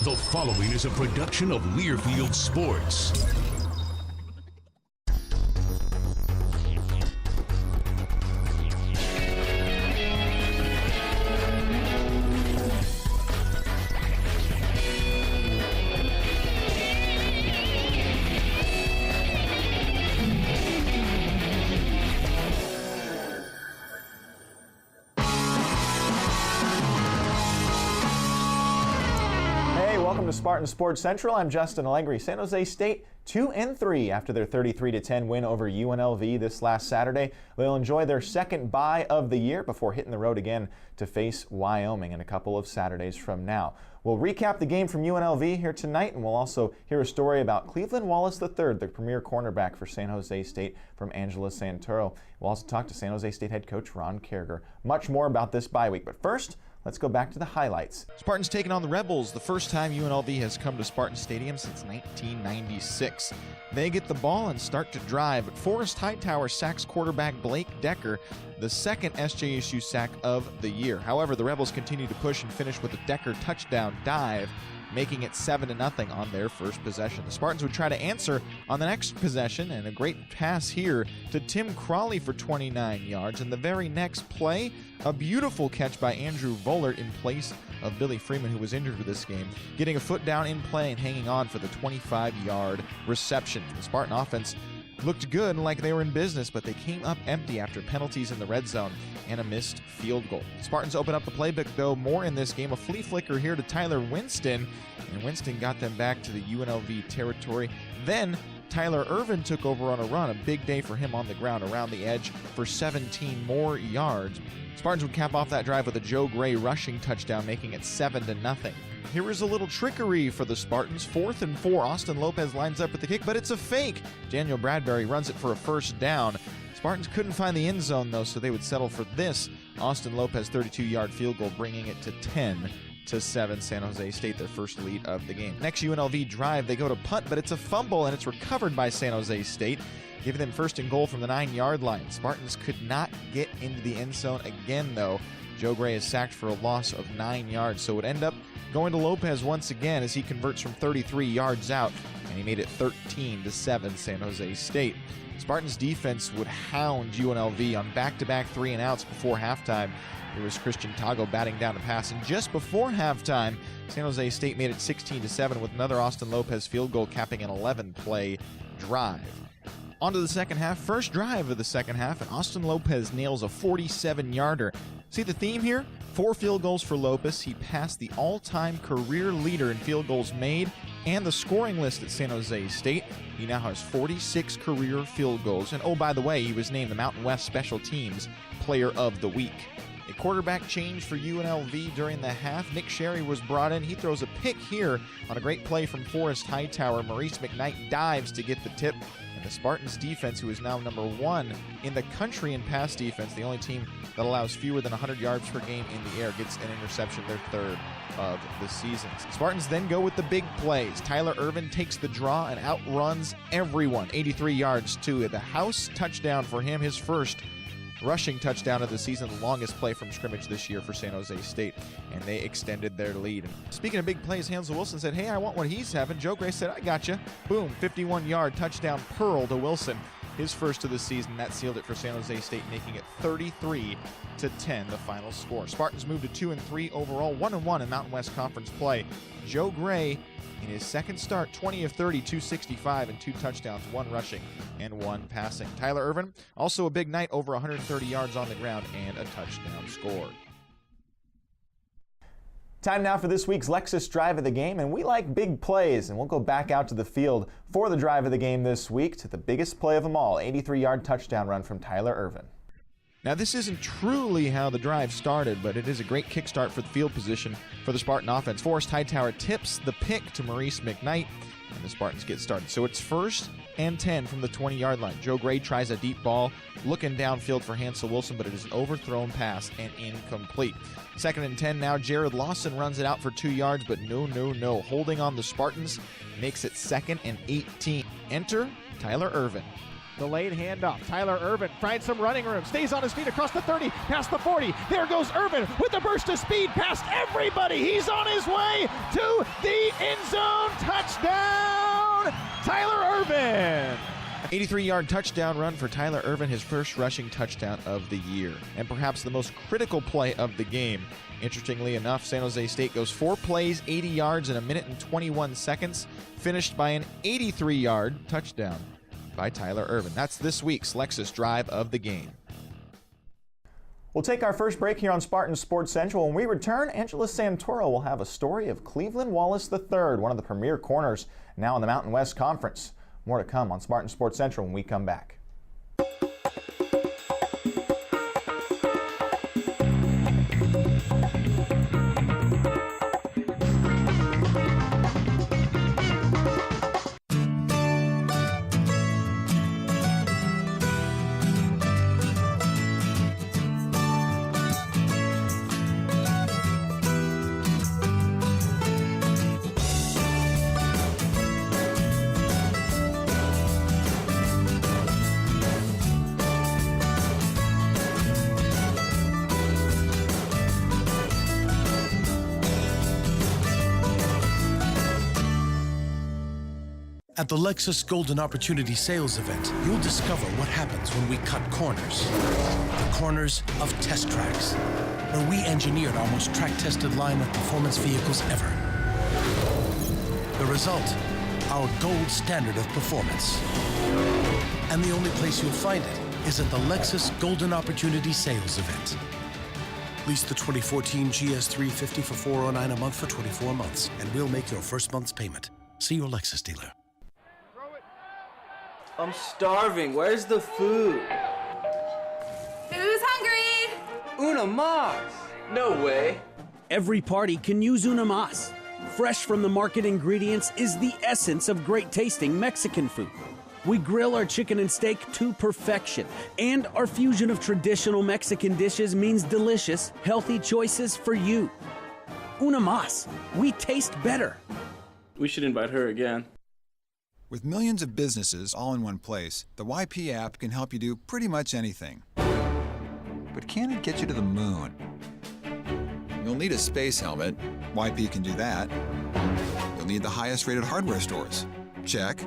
The following is a production of Learfield Sports. Welcome to Spartan Sports Central. I'm Justin Allegri. San Jose State 2-3 after their 33-10 win over UNLV this last Saturday. They'll enjoy their second bye of the year before hitting the road again to face Wyoming in a couple of Saturdays from now. We'll recap the game from UNLV here tonight, and we'll also hear a story about Cleveland Wallace III, the premier cornerback for San Jose State, from Angela Santoro. We'll also talk to San Jose State head coach Ron Caragher. Much more about this bye week, but first, let's go back to the highlights. Spartans taking on the Rebels, the first time UNLV has come to Spartan Stadium since 1996. They get the ball and start to drive, but Forrest Hightower sacks quarterback Blake Decker, the second SJSU sack of the year. However, the Rebels continue to push and finish with a Decker touchdown dive, making it 7-0 on their first possession. The Spartans would try to answer on the next possession, and a great pass here to Tim Crawley for 29 yards. And the very next play, a beautiful catch by Andrew Vollert in place of Billy Freeman, who was injured for this game, getting a foot down in play and hanging on for the 25-yard reception. The Spartan offense looked good, like they were in business, but they came up empty after penalties in the red zone and a missed field goal. The Spartans open up the playbook, though, more in this game. A flea flicker here to Tyler Winston, and Winston got them back to the UNLV territory. Then Tyler Irvin took over on a run, a big day for him on the ground around the edge for 17 more yards. Spartans would cap off that drive with a Joe Gray rushing touchdown, making it 7-0. Here is a little trickery for the Spartans. 4th and 4. Austin Lopez lines up with the kick, but it's a fake. Daniel Bradbury runs it for a first down. Spartans couldn't find the end zone, though, so they would settle for this Austin Lopez 32-yard field goal, bringing it to 10-7. San Jose State, their first lead of the game. Next UNLV drive, they go to punt, but it's a fumble, and it's recovered by San Jose State, giving them first and goal from the 9-yard line. Spartans could not get into the end zone again, though. Joe Gray is sacked for a loss of 9 yards, so it would end up going to Lopez once again as he converts from 33 yards out, and he made it 13-7 San Jose State. Spartans defense would hound UNLV on back-to-back 3-and-outs before halftime. It was Christian Tago batting down a pass, and just before halftime, San Jose State made it 16-7 with another Austin Lopez field goal, capping an 11-play drive. On to the second half. First drive of the second half, and Austin Lopez nails a 47-yarder. See the theme here? 4 field goals for Lopez. He passed the all-time career leader in field goals made and the scoring list at San Jose State. He now has 46 career field goals. And oh, by the way, he was named the Mountain West Special Teams Player of the Week. A quarterback change for UNLV during the half. Nick Sherry was brought in. He throws a pick here on a great play from Forrest Hightower. Maurice McKnight dives to get the tip. And the Spartans defense, who is now number 1 in the country in pass defense, the only team that allows fewer than 100 yards per game in the air, gets an interception, their third of the season. The Spartans then go with the big plays. Tyler Irvin takes the draw and outruns everyone. 83 yards to the house touchdown for him, his first rushing touchdown of the season, the longest play from scrimmage this year for San Jose State, and they extended their lead. Speaking of big plays, Hansel Wilson said, hey, I want what he's having. Joe Gray said, I got you. Boom, 51-yard touchdown pearl to Wilson, his first of the season. That sealed it for San Jose State, making it 33-10, the final score. Spartans moved to 2-3 overall, 1-1 in Mountain West Conference play. Joe Gray, in his second start, 20 of 30, 265, and 2 touchdowns, 1 rushing and 1 passing. Tyler Irvin, also a big night, over 130 yards on the ground and a touchdown scored. Time now for this week's Lexus Drive of the Game, and we like big plays, and we'll go back out to the field for the drive of the game this week to the biggest play of them all, 83-yard touchdown run from Tyler Irvin. Now, this isn't truly how the drive started, but it is a great kickstart for the field position for the Spartan offense. Forrest Hightower tips the pick to Maurice McKnight, and the Spartans get started. So it's 1st and 10 from the 20-yard line. Joe Gray tries a deep ball, looking downfield for Hansel Wilson, but it is an overthrown pass and incomplete. 2nd and 10 now. Jared Lawson runs it out for 2 yards, but no. Holding on the Spartans makes it 2nd and 18. Enter Tyler Irvin. The late handoff. Tyler Irvin finds some running room. Stays on his feet across the 30, past the 40. There goes Irvin with a burst of speed past everybody. He's on his way to the end zone, touchdown, Tyler Ervin. 83-yard touchdown run for Tyler Ervin, his first rushing touchdown of the year, and perhaps the most critical play of the game. Interestingly enough, San Jose State goes 4 plays, 80 yards in a minute and 21 seconds, finished by an 83-yard touchdown by Tyler Ervin. That's this week's Lexus Drive of the game. We'll take our first break here on Spartan Sports Central. When we return, Angela Santoro will have a story of Cleveland Wallace III, one of the premier corners now in the Mountain West Conference. More to come on Spartan Sports Central when we come back. At the Lexus Golden Opportunity Sales Event, you'll discover what happens when we cut corners. The corners of test tracks, where we engineered our most track-tested line of performance vehicles ever. The result, our gold standard of performance. And the only place you'll find it is at the Lexus Golden Opportunity Sales Event. Lease the 2014 GS350 for $409 a month for 24 months, and we'll make your first month's payment. See your Lexus dealer. I'm starving. Where's the food? Who's hungry? Una mas. No way. Every party can use Una mas. Fresh from the market ingredients is the essence of great tasting Mexican food. We grill our chicken and steak to perfection, and our fusion of traditional Mexican dishes means delicious, healthy choices for you. Una mas. We taste better. We should invite her again. With millions of businesses all in one place, the YP app can help you do pretty much anything. But can it get you to the moon? You'll need a space helmet. YP can do that. You'll need the highest rated hardware stores. Check.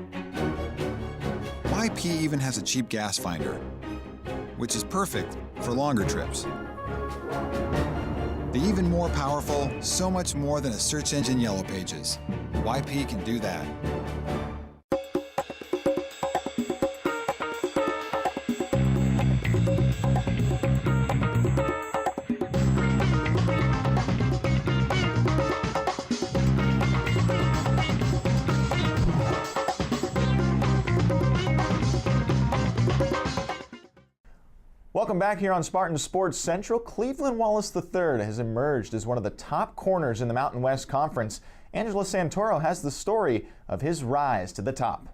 YP even has a cheap gas finder, which is perfect for longer trips. The even more powerful, so much more than a search engine Yellow Pages. YP can do that. Welcome back here on Spartan Sports Central. Cleveland Wallace III has emerged as one of the top corners in the Mountain West Conference. Angela Santoro has the story of his rise to the top.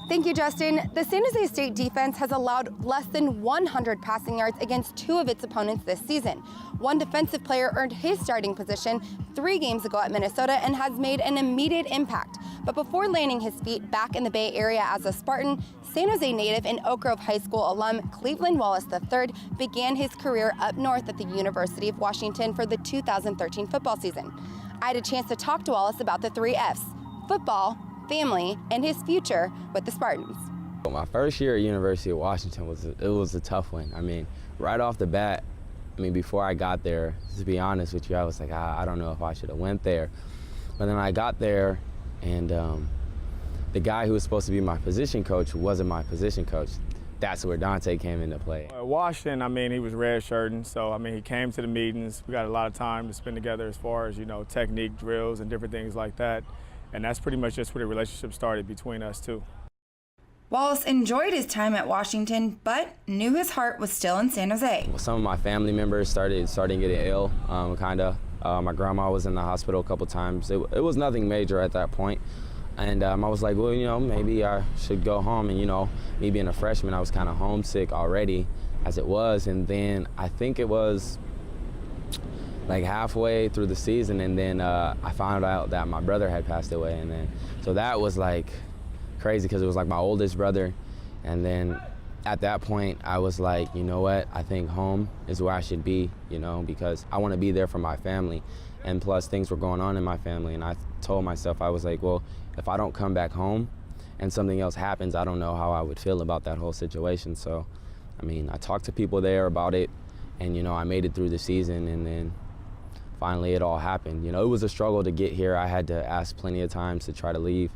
Thank you, Justin. The San Jose State defense has allowed less than 100 passing yards against 2 of its opponents this season. One defensive player earned his starting position 3 games ago at Minnesota and has made an immediate impact. But before landing his feet back in the Bay Area as a Spartan, San Jose native and Oak Grove High School alum Cleveland Wallace III began his career up north at the University of Washington for the 2013 football season. I had a chance to talk to Wallace about the 3 F's: football, family, and his future with the Spartans. My first year at University of Washington was a tough one. I mean, right off the bat, before I got there, to be honest with you, I was like, I don't know if I should have went there. But then I got there, and the guy who was supposed to be my position coach wasn't my position coach. That's where Dante came into play. Washington, he was redshirting, so he came to the meetings. We got a lot of time to spend together as far as, technique, drills, and different things like that. And that's pretty much just where the relationship started between us two. Wallace enjoyed his time at Washington, but knew his heart was still in San Jose. Some of my family members started getting ill, my grandma was in the hospital a couple times. It was nothing major at that point. And I was like, well, maybe I should go home. And, me being a freshman, I was kind of homesick already as it was. And then I think it was like halfway through the season, and then I found out that my brother had passed away. And then, so that was like crazy because it was like my oldest brother. And then at that point, I was like, you know what? I think home is where I should be, because I want to be there for my family. And plus, things were going on in my family, and I told myself, I was like, well, if I don't come back home and something else happens, I don't know how I would feel about that whole situation. So, I mean, I talked to people there about it, and, you know, I made it through the season, and then finally it all happened. You know, it was a struggle to get here. I had to ask plenty of times to try to leave,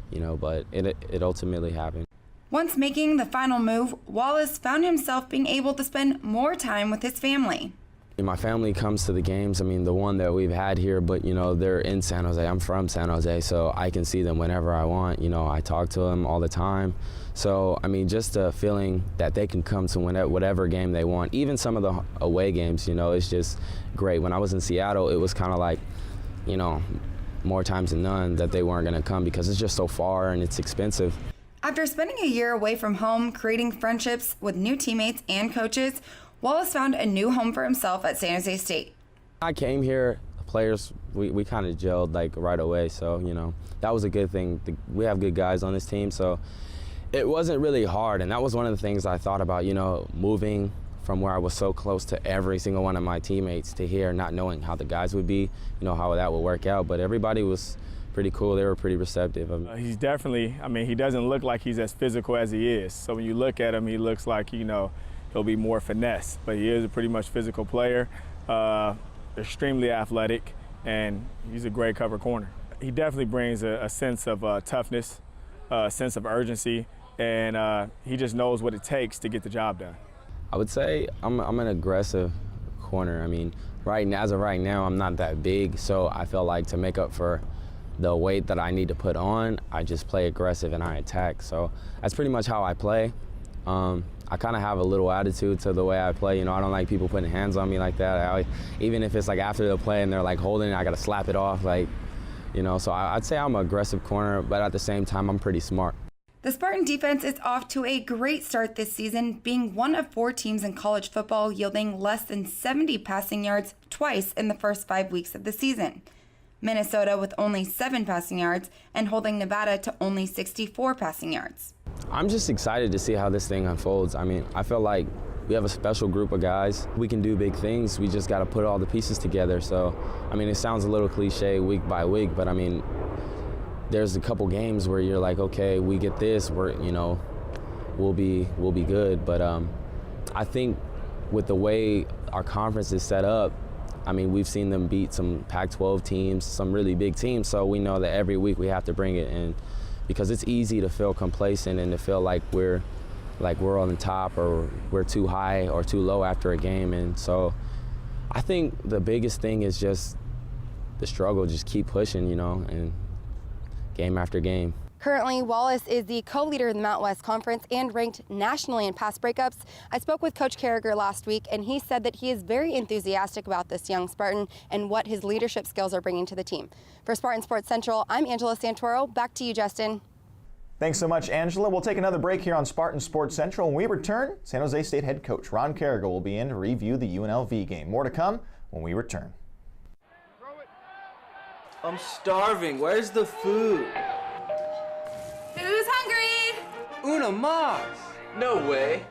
you know, but it ultimately happened. Once making the final move, Wallace found himself being able to spend more time with his family. My family comes to the games, I mean, the one that we've had here, but, you know, they're in San Jose. I'm from San Jose, so I can see them whenever I want. You know, I talk to them all the time. So, I mean, just a feeling that they can come to whatever game they want, even some of the away games, you know, it's just great. When I was in Seattle, it was kind of like, you know, more times than none that they weren't going to come because it's just so far and it's expensive. After spending a year away from home, creating friendships with new teammates and coaches, Wallace found a new home for himself at San Jose State. I came here, the players, we kind of gelled like right away, so, you know, that was a good thing. We have good guys on this team, so it wasn't really hard, and that was one of the things I thought about, you know, moving from where I was so close to every single one of my teammates to here, not knowing how the guys would be, you know, how that would work out, but everybody was pretty cool. They were pretty receptive. He's definitely, I mean, he doesn't look like he's as physical as he is, so when you look at him, he looks like, you know, he'll be more finesse, but he is a pretty much physical player, extremely athletic, and he's a great cover corner. He definitely brings a sense of toughness, a sense of urgency, and he just knows what it takes to get the job done. I would say I'm an aggressive corner. I mean, as of right now, I'm not that big, so I feel like to make up for the weight that I need to put on, I just play aggressive and I attack. So that's pretty much how I play. I kind of have a little attitude to the way I play. You know, I don't like people putting hands on me like that. Even if it's like after the play and they're like holding it, I got to slap it off. Like, you know, so I'd say I'm an aggressive corner, but at the same time, I'm pretty smart. The Spartan defense is off to a great start this season, being one of 4 teams in college football yielding less than 70 passing yards twice in the first 5 weeks of the season. Minnesota with only 7 passing yards and holding Nevada to only 64 passing yards. I'm just excited to see how this thing unfolds. I mean, I feel like we have a special group of guys. We can do big things. We just got to put all the pieces together. So, I mean, it sounds a little cliche week by week, but I mean, there's a couple games where you're like, okay, we get this, we'll be good. But I think with the way our conference is set up, I mean, we've seen them beat some Pac-12 teams, some really big teams, so we know that every week we have to bring it in because it's easy to feel complacent and to feel like we're on the top or we're too high or too low after a game. And so I think the biggest thing is just the struggle, just keep pushing, you know, and game after game. Currently, Wallace is the co-leader in the Mountain West Conference and ranked nationally in pass breakups. I spoke with Coach Caragher last week, and he said that he is very enthusiastic about this young Spartan and what his leadership skills are bringing to the team. For Spartan Sports Central, I'm Angela Santoro. Back to you, Justin. Thanks so much, Angela. We'll take another break here on Spartan Sports Central. When we return, San Jose State head coach Ron Caragher will be in to review the UNLV game. More to come when we return. I'm starving. Where's the food? Who's hungry? Una mas! No way.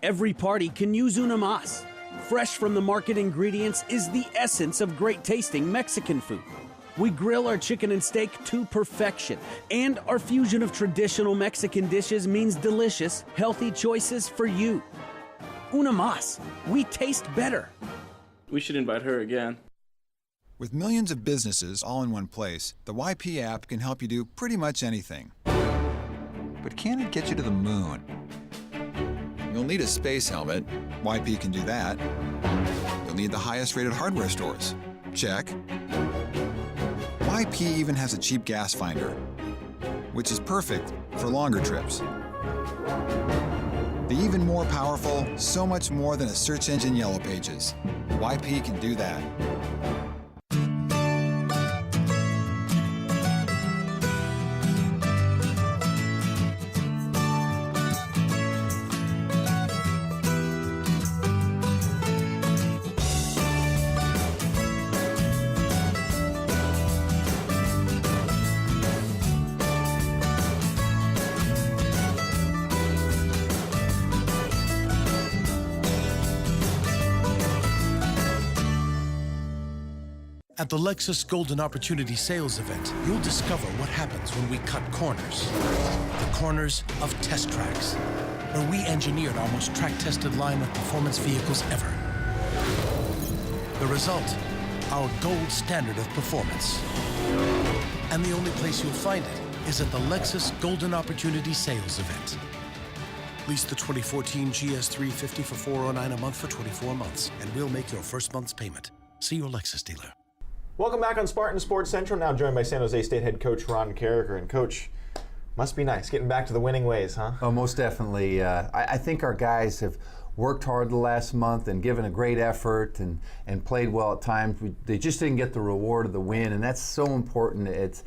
Every party can use una mas. Fresh from the market ingredients is the essence of great tasting Mexican food. We grill our chicken and steak to perfection, and our fusion of traditional Mexican dishes means delicious, healthy choices for you. Una mas. We taste better. We should invite her again. With millions of businesses all in one place, the YP app can help you do pretty much anything. But can it get you to the moon? You'll need a space helmet. YP can do that. You'll need the highest rated hardware stores. Check. YP even has a cheap gas finder, which is perfect for longer trips. The even more powerful, so much more than a search engine Yellow Pages. YP can do that. At the Lexus Golden Opportunity Sales Event, you'll discover what happens when we cut corners. The corners of test tracks, where we engineered our most track-tested line of performance vehicles ever. The result, our gold standard of performance. And the only place you'll find it is at the Lexus Golden Opportunity Sales Event. Lease the 2014 GS350 for $409 a month for 24 months, and we'll make your first month's payment. See your Lexus dealer. Welcome back on Spartan Sports Central, now joined by San Jose State head coach Ron Caragher. And Coach, must be nice getting back to the winning ways, huh? Oh, most definitely. I think our guys have worked hard the last month and given a great effort and played well at times. They just didn't get the reward of the win, and that's so important. It's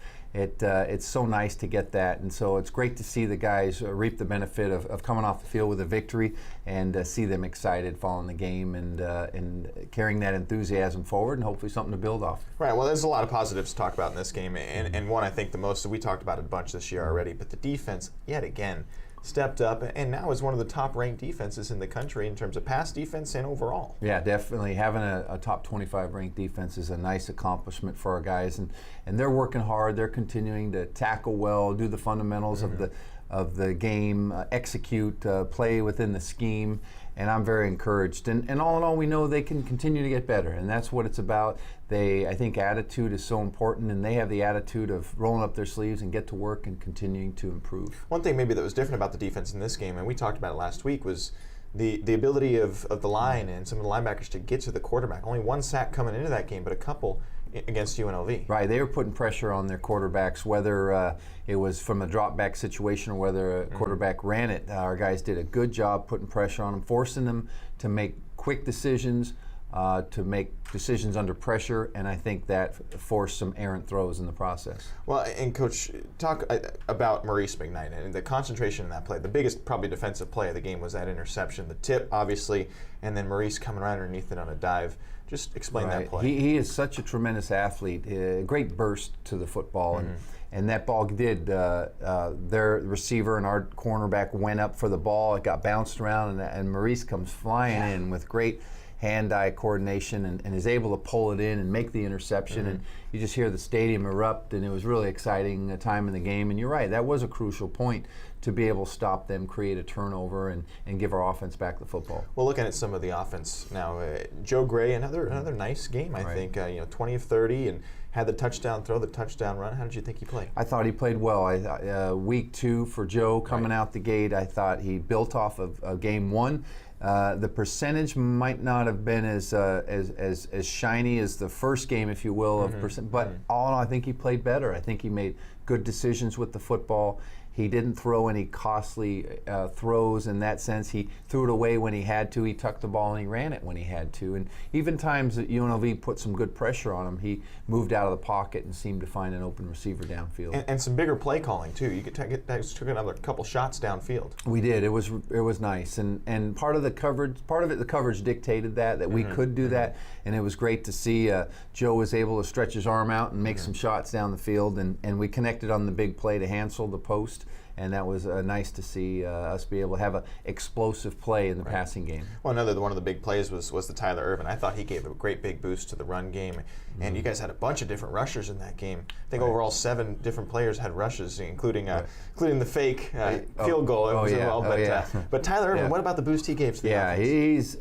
so nice to get that, and so it's great to see the guys reap the benefit of coming off the field with a victory and see them excited following the game and carrying that enthusiasm forward and hopefully something to build off. Right, well, there's a lot of positives to talk about in this game, and one I think the most, we talked about it a bunch this year already, but the defense, yet again, stepped up and now is one of the top-ranked defenses in the country in terms of pass defense and overall. Yeah, definitely. Having a top 25 ranked defense is a nice accomplishment for our guys, and they're working hard. They're continuing to tackle well, do the fundamentals of the game, execute, play within the scheme, and I'm very encouraged. And all in all, we know they can continue to get better, and that's what it's about. I think attitude is so important, and they have the attitude of rolling up their sleeves and get to work and continuing to improve. One thing maybe that was different about the defense in this game, and we talked about it last week, was the ability of the line and some of the linebackers to get to the quarterback. Only one sack coming into that game, but a couple against UNLV. Right, they were putting pressure on their quarterbacks, whether it was from a drop back situation or whether a quarterback ran it. Our guys did a good job putting pressure on them, forcing them to make quick decisions, to make decisions under pressure, and I think that forced some errant throws in the process. Well, and Coach, talk about Maurice McKnight and the concentration in that play. The biggest probably defensive play of the game was that interception, the tip, obviously, and then Maurice coming right underneath it on a dive. Just explain that play. He is such a tremendous athlete, a great burst to the football, and that ball did, their receiver and our cornerback went up for the ball, it got bounced around, and Maurice comes flying in with great hand-eye coordination and is able to pull it in and make the interception, and you just hear the stadium erupt, and it was really exciting time in the game. And you're right, that was a crucial point to be able to stop them, create a turnover, and give our offense back the football. Well, looking at some of the offense now, Joe Gray, another nice game, I think. 20 of 30 and had the touchdown throw, the touchdown run. How did you think he played? I thought he played well. Week 2 for Joe coming out the gate, I thought he built off of game 1. The percentage might not have been as shiny as the first game, if you will, of percent. But all in all, I think he played better. I think he made good decisions with the football. He didn't throw any costly throws in that sense. He threw it away when he had to. He tucked the ball and he ran it when he had to. And even times that UNLV put some good pressure on him, he moved out of the pocket and seemed to find an open receiver downfield. And some bigger play calling too. You could took another couple shots downfield. We did. It was nice. And part of the coverage dictated that we could do that. And it was great to see Joe was able to stretch his arm out and make some shots down the field. And we connected on the big play to Hansel, the post. And that was nice to see us be able to have an explosive play in the passing game. Well, one of the big plays was the Tyler Irvin. I thought he gave a great big boost to the run game. And you guys had a bunch of different rushers in that game. I think overall 7 different players had rushes, including the fake field goal. But Tyler Irvin, what about the boost he gave to the offense? He's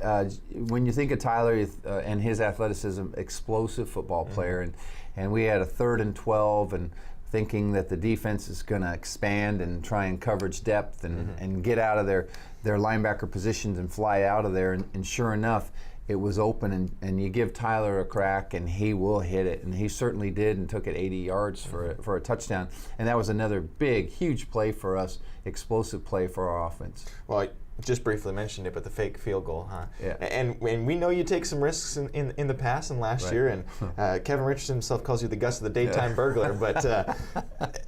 when you think of Tyler and his athleticism, explosive football player. And we had a 3rd and 12 and thinking that the defense is going to expand and try and coverage depth and get out of their linebacker positions and fly out of there. And sure enough, it was open, and you give Tyler a crack, and he will hit it. And he certainly did and took it 80 yards for a touchdown. And that was another big, huge play for us, explosive play for our offense. Well, just briefly mentioned it, but the fake field goal, huh? Yeah. And we know you take some risks in the past and last year, and Kevin Richardson himself calls you the Gus of the daytime burglar. But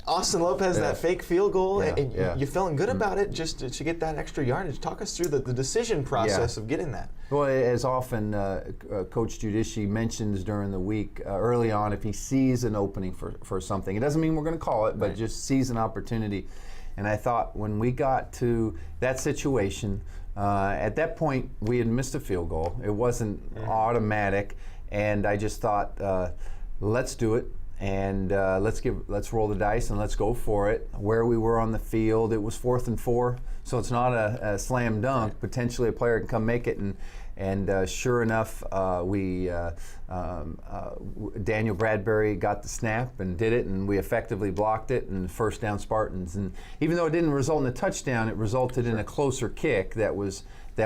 Austin Lopez, that fake field goal, and you're feeling good about it just to get that extra yardage. Talk us through the decision process of getting that. Well, as often Coach Giudici mentions during the week, early on, if he sees an opening for something, it doesn't mean we're going to call it, but just sees an opportunity. And I thought when we got to that situation, at that point we had missed a field goal. It wasn't automatic, and I just thought let's do it. And let's roll the dice and let's go for it. Where we were on the field, it was 4th and 4, so it's not a slam dunk. Potentially a player can come make it, and sure enough, Daniel Bradbury got the snap and did it, and we effectively blocked it, and first down Spartans. And even though it didn't result in a touchdown, it resulted in a closer kick that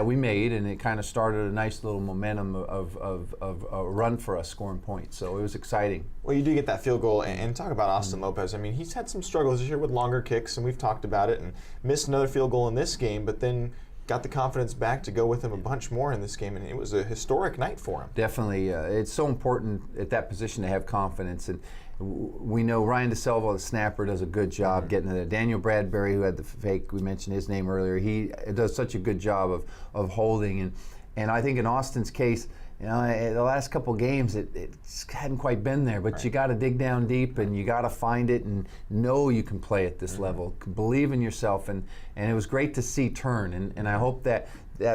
we made, and it kind of started a nice little momentum of a run for us scoring points. So it was exciting. Well, you do get that field goal, and talk about Austin Lopez. I mean, he's had some struggles this year with longer kicks, and we've talked about it, and missed another field goal in this game, but then got the confidence back to go with him a bunch more in this game, and it was a historic night for him. Definitely. It's so important at that position to have confidence, and we know Ryan DeSalvo, the snapper, does a good job getting it. Daniel Bradbury, who had the fake, we mentioned his name earlier, he does such a good job of holding. And I think in Austin's case, the last couple games, it hadn't quite been there, but you got to dig down deep, and you got to find it and know you can play at this level. Believe in yourself, and it was great to see turn, and I hope that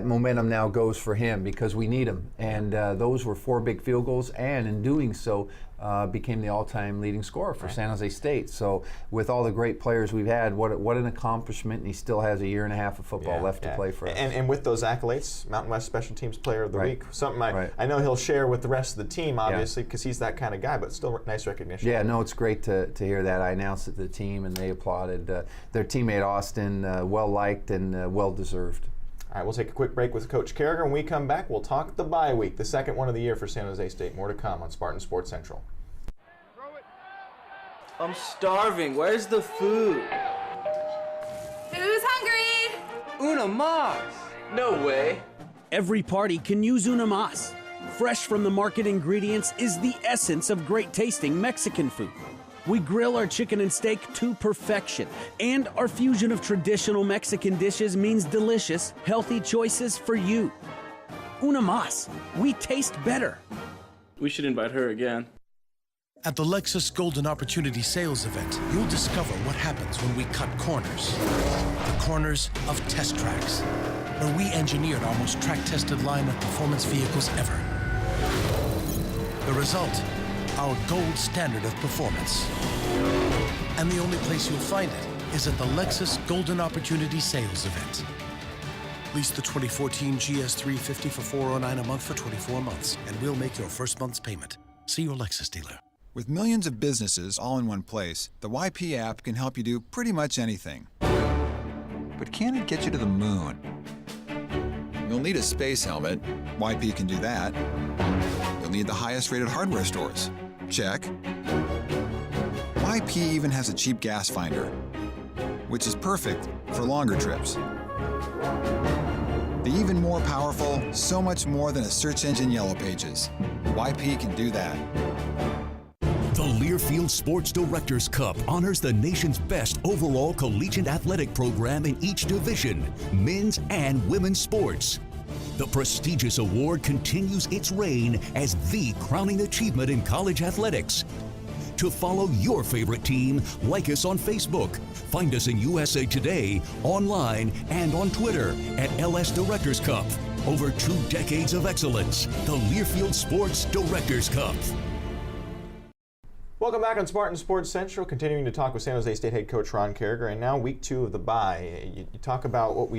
momentum now goes for him, because we need him. And those were 4 big field goals, and in doing so, became the all-time leading scorer for San Jose State. So with all the great players we've had, what an accomplishment, and he still has a year and a half of football left to play for us. And with those accolades, Mountain West Special Teams Player of the Week, something I know he'll share with the rest of the team, obviously, because he's that kind of guy, but still nice recognition. Yeah, no, it's great to hear that. I announced it to the team, and they applauded. Their teammate Austin, well-liked and well-deserved. All right, we'll take a quick break with Coach Caragher. When we come back, we'll talk the bye week, the second one of the year for San Jose State. More to come on Spartan Sports Central. I'm starving. Where's the food? Who's hungry? Una mas! No way. Every party can use una mas. Fresh from the market ingredients is the essence of great tasting Mexican food. We grill our chicken and steak to perfection, and our fusion of traditional Mexican dishes means delicious, healthy choices for you. Una mas. We taste better. We should invite her again. At the Lexus Golden Opportunity Sales Event, you'll discover what happens when we cut corners. The corners of test tracks, where we engineered our most track-tested line of performance vehicles ever. The result, our gold standard of performance. And the only place you'll find it is at the Lexus Golden Opportunity Sales Event. Lease the 2014 GS350 for $409 a month for 24 months, and we'll make your first month's payment. See your Lexus dealer. With millions of businesses all in one place, the YP app can help you do pretty much anything. But can it get you to the moon? You'll need a space helmet. YP can do that. You'll need the highest rated hardware stores. Check. YP even has a cheap gas finder, which is perfect for longer trips. The even more powerful, so much more than a search engine Yellow Pages. YP can do that. The Learfield Sports Directors Cup honors the nation's best overall collegiate athletic program in each division, men's and women's sports. The prestigious award continues its reign as the crowning achievement in college athletics. To follow your favorite team, like us on Facebook. Find us in USA Today, online, and on Twitter at LS Directors Cup. Over 2 decades of excellence, the Learfield Sports Directors Cup. Welcome back on Spartan Sports Central, continuing to talk with San Jose State head coach Ron Caragher, and now week 2 of the bye. You talk about what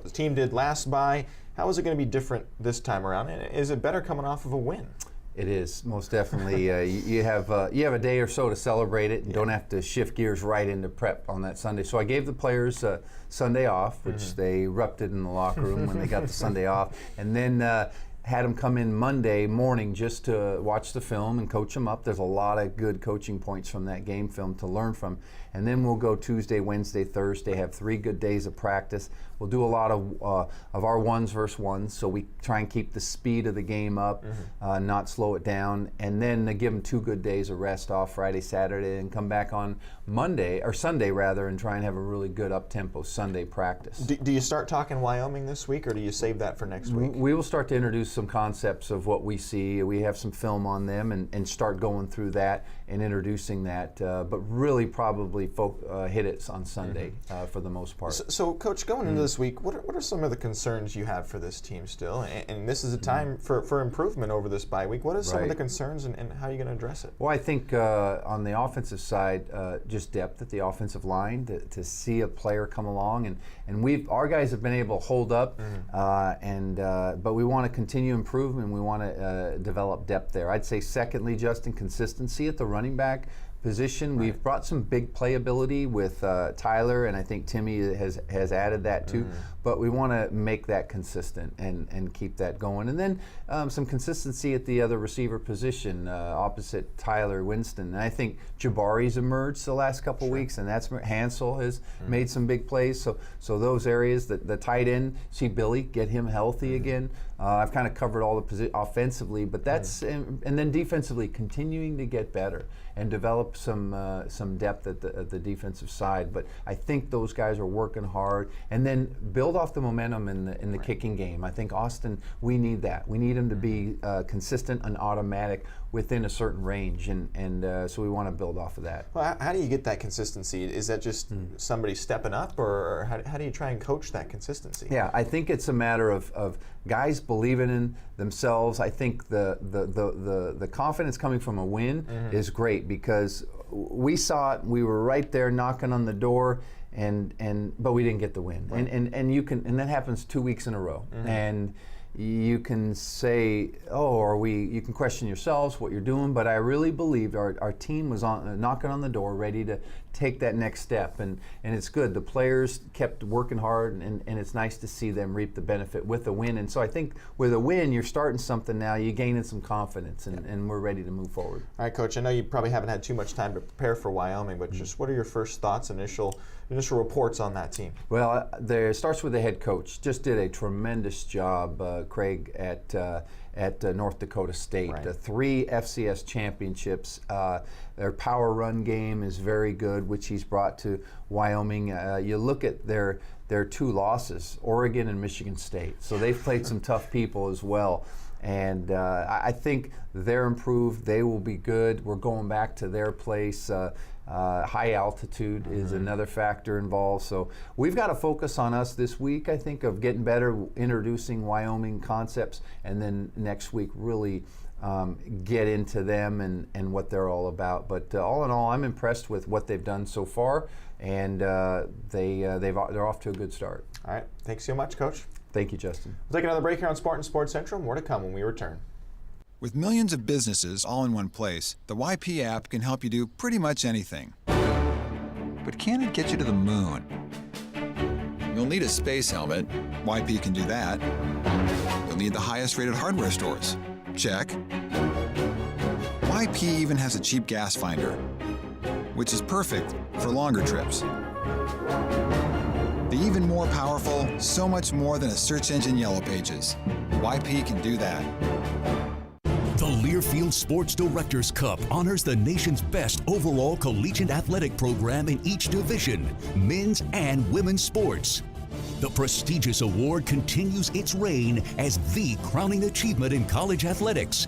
the team did last bye. How is it going to be different this time around? And is it better coming off of a win? It is, most definitely. You have a day or so to celebrate it, and don't have to shift gears right into prep on that Sunday. So I gave the players Sunday off, which they erupted in the locker room when they got the Sunday off, and then had them come in Monday morning just to watch the film and coach them up. There's a lot of good coaching points from that game film to learn from. And then we'll go Tuesday, Wednesday, Thursday, have 3 good days of practice. We'll do a lot of our ones versus ones, so we try and keep the speed of the game up, not slow it down, and then give them 2 good days of rest off Friday, Saturday, and come back on Monday, or Sunday rather, and try and have a really good up-tempo Sunday practice. Do you start talking Wyoming this week, or do you save that for next week? We will start to introduce some concepts of what we see. We have some film on them and start going through that and introducing that, but really probably hit it on Sunday for the most part. So Coach, going into this week, what are some of the concerns you have for this team still? And this is a time for improvement over this bye week. What are some of the concerns and how are you going to address it? Well, I think on the offensive side, just depth at the offensive line to see a player come along, and our guys have been able to hold up, but we want to continue improvement. We want to develop depth there. I'd say secondly, Justin, consistency at the running back position. We've brought some big playability with Tyler, and I think Timmy has added that too. But we want to make that consistent and keep that going. And then some consistency at the other receiver position opposite Tyler Winston. And I think Jabari's emerged the last couple weeks, and that's Hansel has made some big plays. So those areas, the tight end, see Billy, get him healthy again. I've kind of covered all the offensively, but that's and then defensively, continuing to get better and develop some depth at the defensive side. But I think those guys are working hard, and then build off the momentum in the kicking game. I think Austin, we need that. We need him to be consistent and automatic within a certain range, and so we want to build off of that. Well, how do you get that consistency? Is that just somebody stepping up, or how do you try and coach that consistency? Yeah, I think it's a matter of guys believing in themselves. I think the confidence coming from a win is great, because we saw it. We were right there knocking on the door, but we didn't get the win. Right. And that happens 2 weeks in a row. And you can say, you can question yourselves, what you're doing, but I really believed our team was knocking on the door, ready to take that next step, and it's good. The players kept working hard, and it's nice to see them reap the benefit with a win. And so I think with a win, you're starting something now, you're gaining some confidence, and we're ready to move forward. All right, Coach, I know you probably haven't had too much time to prepare for Wyoming, but just what are your first thoughts, initial reports on that team? Well, it starts with the head coach. Just did a tremendous job, Craig, at North Dakota State. 3 FCS championships. Their power run game is very good, which he's brought to Wyoming. You look at their 2 losses, Oregon and Michigan State. So they've played some tough people as well. And I think they're improved. They will be good. We're going back to their place. High altitude is another factor involved. So we've got to focus on us this week, I think, of getting better, introducing Wyoming concepts, and then next week really get into them and what they're all about. But all in all, I'm impressed with what they've done so far, and they're off to a good start. All right. Thanks so much, Coach. Thank you, Justin. We'll take another break here on Spartan Sports Central. More to come when we return. With millions of businesses all in one place, the YP app can help you do pretty much anything. But can it get you to the moon? You'll need a space helmet. YP can do that. You'll need the highest rated hardware stores. Check. YP even has a cheap gas finder, which is perfect for longer trips. The even more powerful, so much more than a search engine Yellow Pages. YP can do that. The Learfield Sports Directors Cup honors the nation's best overall collegiate athletic program in each division, men's and women's sports. The prestigious award continues its reign as the crowning achievement in college athletics.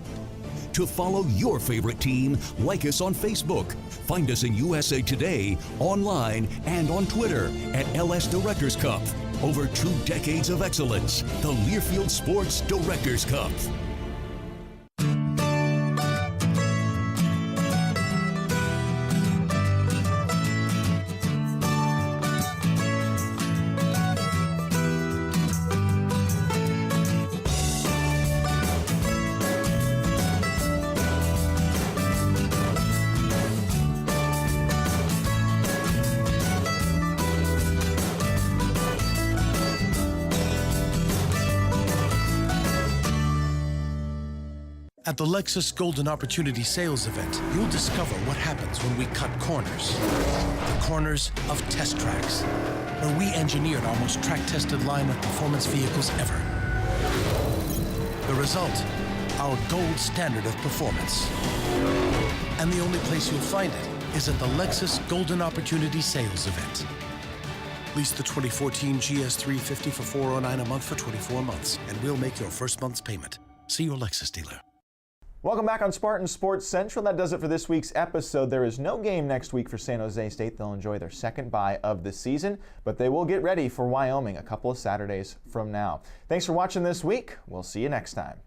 To follow your favorite team, like us on Facebook. Find us in USA Today, online, and on Twitter at LS Directors Cup. Over 2 decades of excellence, the Learfield Sports Directors Cup. At the Lexus Golden Opportunity Sales Event, you'll discover what happens when we cut corners. The corners of test tracks, where we engineered our most track-tested line of performance vehicles ever. The result, our gold standard of performance. And the only place you'll find it is at the Lexus Golden Opportunity Sales Event. Lease the 2014 GS350 for $409 a month for 24 months, and we'll make your first month's payment. See your Lexus dealer. Welcome back on Spartan Sports Central. That does it for this week's episode. There is no game next week for San Jose State. They'll enjoy their second bye of the season, but they will get ready for Wyoming a couple of Saturdays from now. Thanks for watching this week. We'll see you next time.